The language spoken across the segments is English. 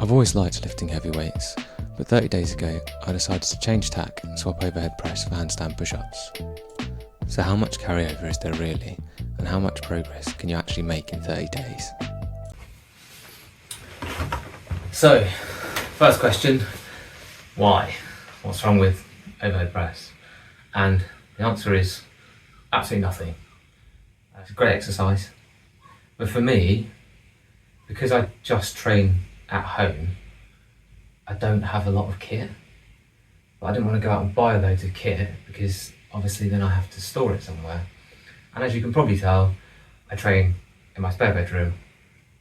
I've always liked lifting heavy weights, but 30 days ago I decided to change tack and swap overhead press for handstand push-ups. So how much carryover is there really, and how much progress can you actually make in 30 days? So, first question, why? What's wrong with overhead press? And the answer is absolutely nothing. It's a great exercise, but for me, because I just train at home, I don't have a lot of kit. But I didn't want to go out and buy loads of kit because obviously then I have to store it somewhere. And as you can probably tell, I train in my spare bedroom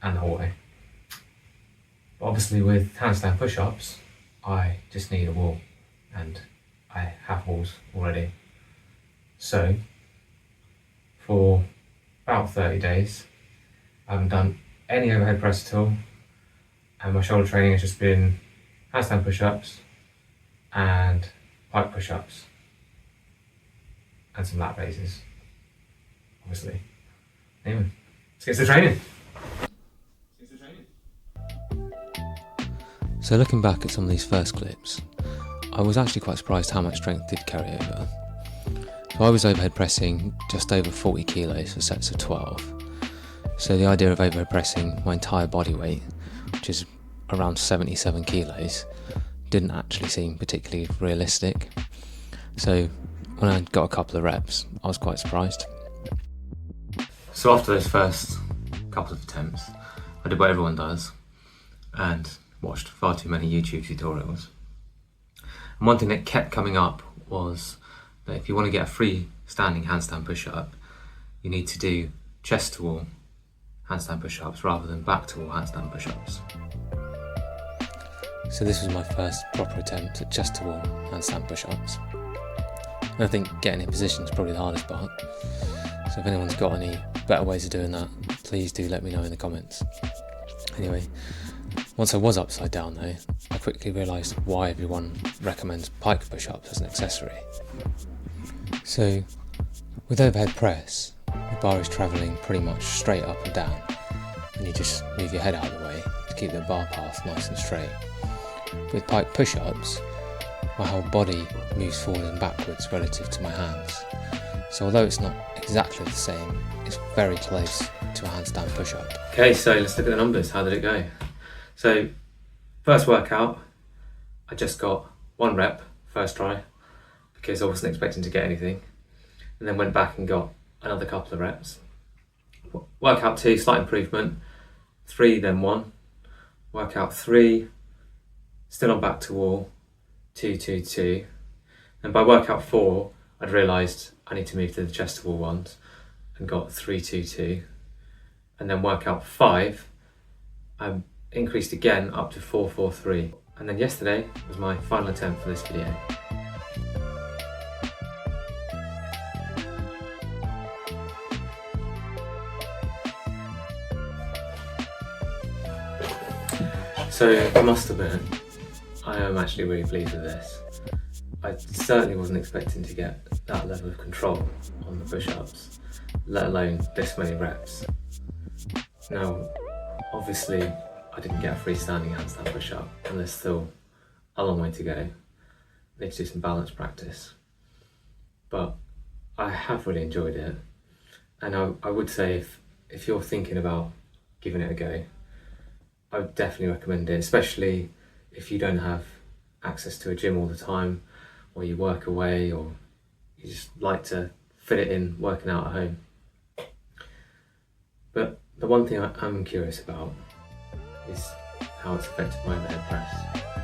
and the hallway. But obviously with handstand push-ups, I just need a wall, and I have walls already. So for about 30 days, I haven't done any overhead press at all, and my shoulder training has just been handstand push-ups and pike push-ups and some lat raises, obviously. Anyway, let's get to the training. So looking back at some of these first clips, I was actually quite surprised how much strength did carry over. So I was overhead pressing just over 40 kilos for sets of 12. So the idea of overhead pressing my entire body weight, which is around 77 kilos, didn't actually seem particularly realistic. So when I got a couple of reps, I was quite surprised. So after those first couple of attempts, I did what everyone does and watched far too many YouTube tutorials. And one thing that kept coming up was that if you want to get a free standing handstand push-up, you need to do chest to wall handstand push-ups rather than back to wall handstand push-ups. So this was my first proper attempt at chest to wall handstand push-ups. And I think getting in position is probably the hardest part. So if anyone's got any better ways of doing that, please do let me know in the comments. Anyway, once I was upside down though, I quickly realised why everyone recommends pike push-ups as an accessory. So with overhead press, the bar is travelling pretty much straight up and down, and you just move your head out of the way to keep the bar path nice and straight. With pike push-ups, my whole body moves forward and backwards relative to my hands. So although it's not exactly the same, it's very close to a handstand push-up. Okay, so let's look at the numbers. How did it go? So first workout, I just got 1 rep, first try, because I wasn't expecting to get anything, and then went back and got another couple of reps. Workout 2, slight improvement, 3 then 1. Workout 3, still on back to wall, 2, 2, 2. And by workout 4, I'd realised I need to move to the chest to wall ones and got 3, 2, 2. And then workout 5, I increased again up to 4, 4, 3. And then yesterday was my final attempt for this video. So I must admit, I am actually really pleased with this. I certainly wasn't expecting to get that level of control on the push-ups, let alone this many reps. Now, obviously, I didn't get a freestanding handstand push-up, and there's still a long way to go. I need to do some balance practice. But I have really enjoyed it, and I would say if you're thinking about giving it a go, I would definitely recommend it, especially if you don't have access to a gym all the time, or you work away, or you just like to fit it in working out at home. But the one thing I'm curious about is how it's affected my overhead press.